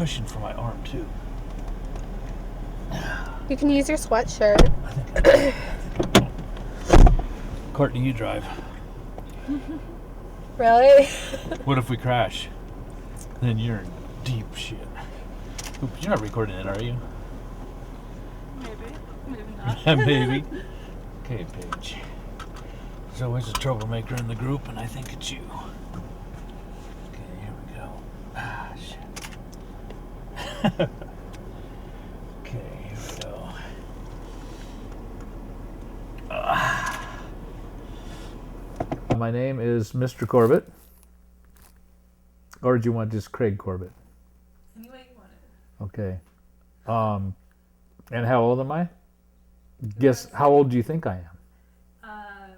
cushion for my arm too. You can use your sweatshirt. Courtney, you drive. Really? What if we crash? Then you're in deep shit. Oop, you're not recording it, are you? Maybe not. Maybe. Okay, Paige. There's always a troublemaker in the group, and I think it's you. Okay, here we go. Ah, shit. Okay, here we go. My name is Mr. Corbett. Or do you want just Craig Corbett? Any way you want it. Okay. And how old am I? Guess, how old do you think I am?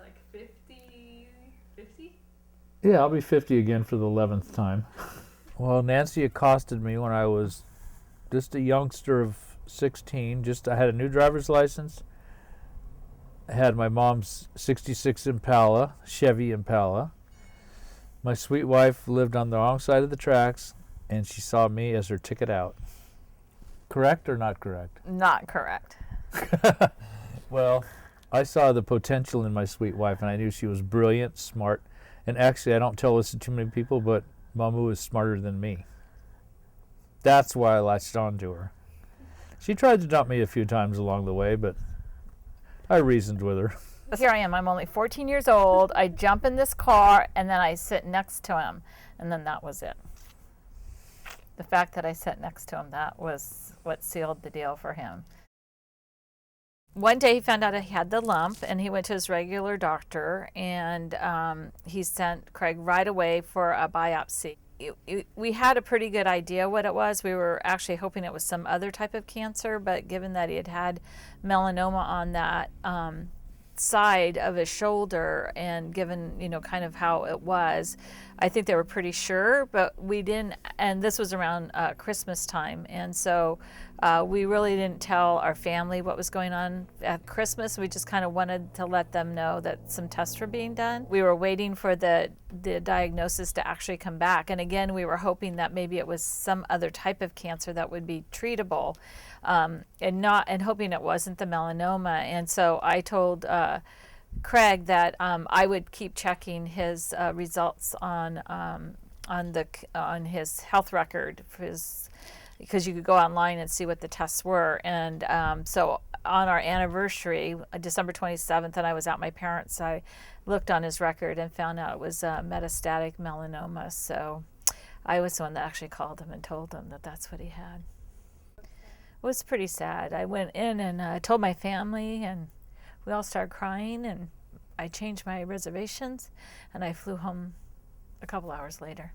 Like 50? Yeah, I'll be 50 again for the 11th time. Well, Nancy accosted me when I was just a youngster of 16. I had a new driver's license. I had my mom's 66 Impala, Chevy Impala. My sweet wife lived on the wrong side of the tracks, and she saw me as her ticket out. Correct or not correct? Not correct. Well, I saw the potential in my sweet wife, and I knew she was brilliant, smart, and actually, I don't tell this to too many people, but Mamu is smarter than me. That's why I latched on to her. She tried to dump me a few times along the way, but I reasoned with her. Here I am. I'm only 14 years old. I jump in this car, and then I sit next to him, and then that was it. The fact that I sat next to him, that was what sealed the deal for him. One day he found out he had the lump, and he went to his regular doctor, and he sent Craig right away for a biopsy. We had a pretty good idea what it was. We were actually hoping it was some other type of cancer, but given that he had had melanoma on that side of his shoulder, and given kind of how it was, I think they were pretty sure, but we didn't. And this was around Christmas time, and so we really didn't tell our family what was going on at Christmas. We just kind of wanted to let them know that some tests were being done. We were waiting for the diagnosis to actually come back, and again, we were hoping that maybe it was some other type of cancer that would be treatable, and hoping it wasn't the melanoma. And so I told Craig that I would keep checking his results on his health record because you could go online and see what the tests were. And so on our anniversary, December 27th, and I was at my parents', I looked on his record and found out it was metastatic melanoma. So I was the one that actually called him and told him that that's what he had. It was pretty sad. I went in and told my family, and we all started crying, and I changed my reservations, and I flew home a couple hours later.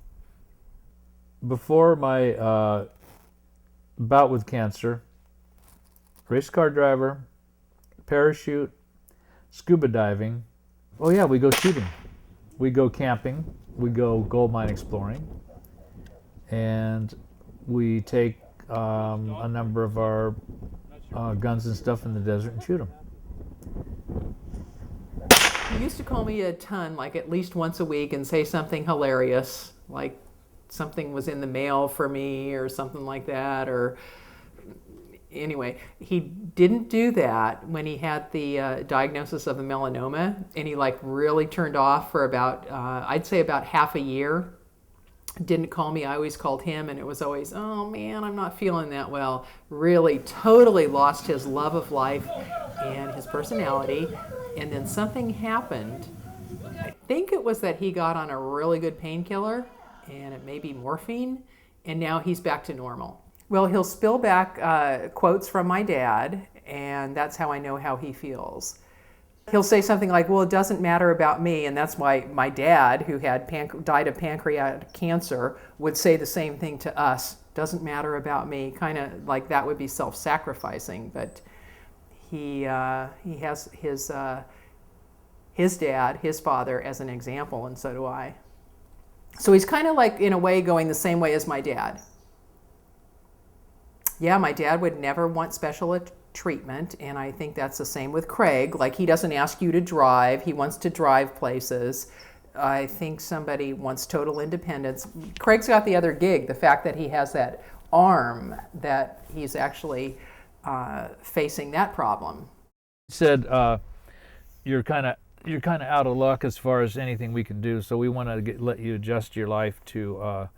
Before my bout with cancer, race car driver, parachute, scuba diving. Oh yeah, we go shooting. We go camping. We go gold mine exploring. And we take a number of our guns and stuff in the desert and shoot them. He used to call me a ton, like at least once a week, and say something hilarious, like something was in the mail for me or something like that. Or anyway, he didn't do that when he had the diagnosis of the melanoma, and he like really turned off for about, I'd say about half a year. Didn't call me. I always called him, and it was always, oh man, I'm not feeling that well. Really totally lost his love of life and his personality. And then something happened. I think it was that he got on a really good painkiller, and it may be morphine, and now he's back to normal. Well, he'll spill back quotes from my dad, and that's how I know how he feels. He'll say something like, well, it doesn't matter about me, and that's why my dad, who had died of pancreatic cancer, would say the same thing to us. Doesn't matter about me, kind of like that would be self-sacrificing. But he has his dad, his father, as an example, and so do I. So he's kind of like, in a way, going the same way as my dad. Yeah, my dad would never want special treatment, and I think that's the same with Craig. Like, he doesn't ask you to drive. He wants to drive places. I think somebody wants total independence. Craig's got the other gig, the fact that he has that arm that he's actually facing that problem. He said, you're kind of out of luck as far as anything we can do, so we want to let you adjust your life to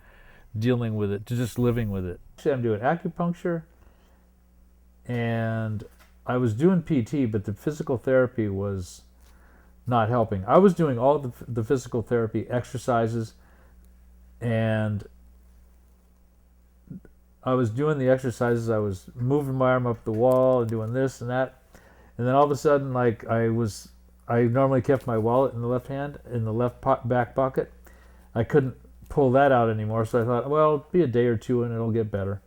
dealing with it, to just living with it. Actually, I'm doing acupuncture, and I was doing PT, but the physical therapy was not helping. I was doing all the physical therapy exercises, and I was doing the exercises. I was moving my arm up the wall and doing this and that, and then all of a sudden, like I normally kept my wallet in the left hand, in the left back pocket. I couldn't pull that out anymore, so I thought, well, it'll be a day or two and it'll get better.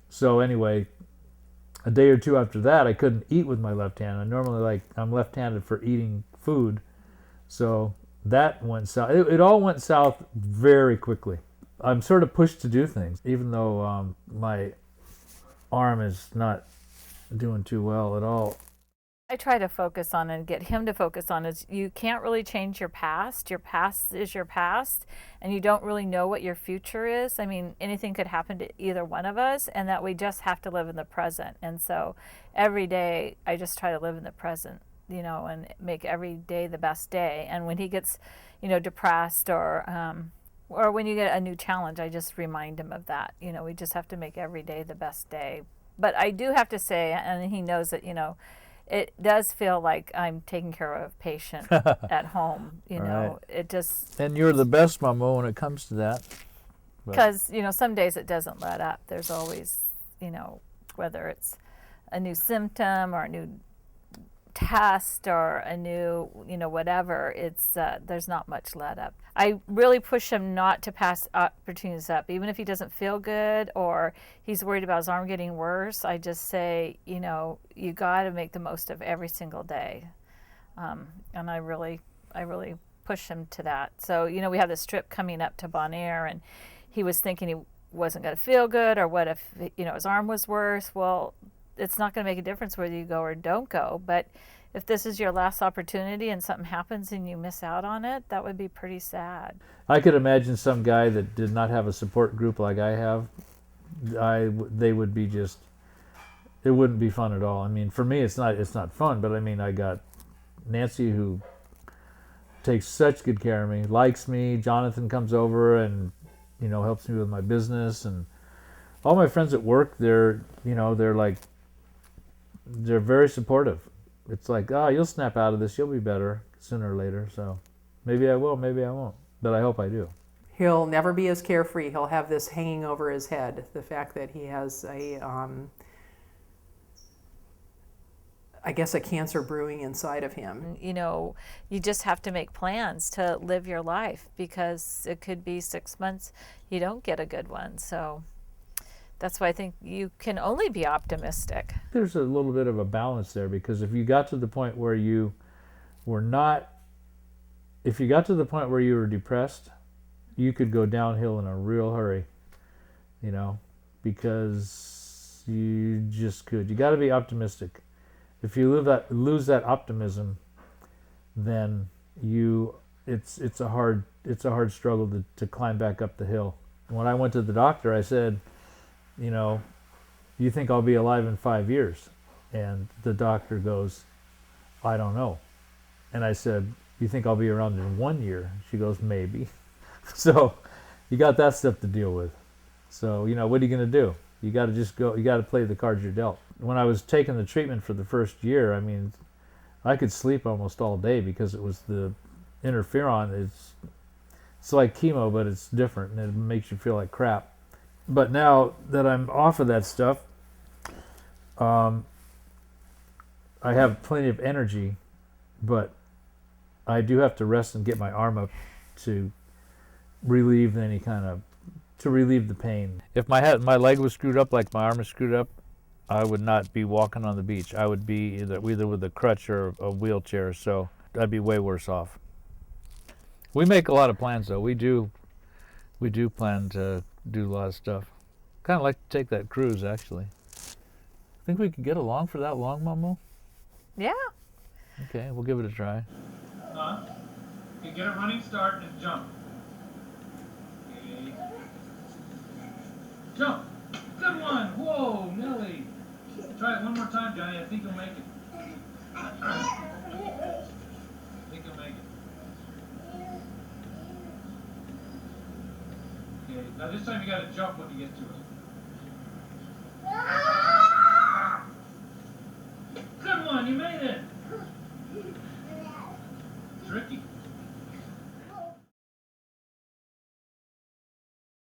So anyway, a day or two after that, I couldn't eat with my left hand. I normally, I'm left-handed for eating food, so that went south. It all went south very quickly. I'm sort of pushed to do things, even though my arm is not doing too well at all. I try to focus on and get him to focus on is you can't really change your past. Your past is your past, and you don't really know what your future is. I mean, anything could happen to either one of us, and that we just have to live in the present. And so every day I just try to live in the present, and make every day the best day. And when he gets, depressed or when you get a new challenge, I just remind him of that. We just have to make every day the best day. But I do have to say, and he knows that, it does feel like I'm taking care of a patient at home. Right. It just... And you're the best, Mama, when it comes to that. Because, some days it doesn't let up. There's always, whether it's a new symptom or a new test or a new, whatever, it's there's not much let up. I really push him not to pass opportunities up, even if he doesn't feel good or he's worried about his arm getting worse. I just say, you got to make the most of every single day, and I really push him to that. So we have this trip coming up to Bonaire, and he was thinking he wasn't going to feel good, or what if his arm was worse. Well, it's not going to make a difference whether you go or don't go. But if this is your last opportunity and something happens and you miss out on it, that would be pretty sad. I could imagine some guy that did not have a support group like I have. They would be just, it wouldn't be fun at all. I mean, for me, it's not fun, but I mean, I got Nancy, who takes such good care of me, likes me. Jonathan comes over and, helps me with my business, and all my friends at work, they're very supportive. It's like, you'll snap out of this, you'll be better sooner or later. So maybe I will, maybe I won't, but I hope I do. He'll never be as carefree. He'll have this hanging over his head, the fact that he has a cancer brewing inside of him. You just have to make plans to live your life, because it could be 6 months you don't get a good one. So that's why I think you can only be optimistic. There's a little bit of a balance there, because if you got to the point where you were depressed, you could go downhill in a real hurry, because you just could. You got to be optimistic. If you lose that optimism, then it's a hard struggle to climb back up the hill. When I went to the doctor, I said, you think I'll be alive in 5 years? And the doctor goes, I don't know. And I said, you think I'll be around in 1 year? She goes, maybe. So you got that stuff to deal with. So, what are you going to do? You got to just go, you got to play the cards you're dealt. When I was taking the treatment for the first year, I mean, I could sleep almost all day, because it was the interferon. It's like chemo, but it's different, and it makes you feel like crap. But now that I'm off of that stuff, I have plenty of energy, but I do have to rest and get my arm up to relieve the pain. If my leg was screwed up like my arm is screwed up, I would not be walking on the beach. I would be either with a crutch or a wheelchair, so I'd be way worse off. We make a lot of plans, though. We do plan to do a lot of stuff. Kind of like to take that cruise, actually. Think we could get along for that long, Momo? Yeah. Okay, we'll give it a try. You get a running start and jump. Okay. Jump. Good one. Whoa, Nelly. Try it one more time, Johnny. I think you'll make it. I think you'll make it. Okay, now this time you gotta jump when you get to it.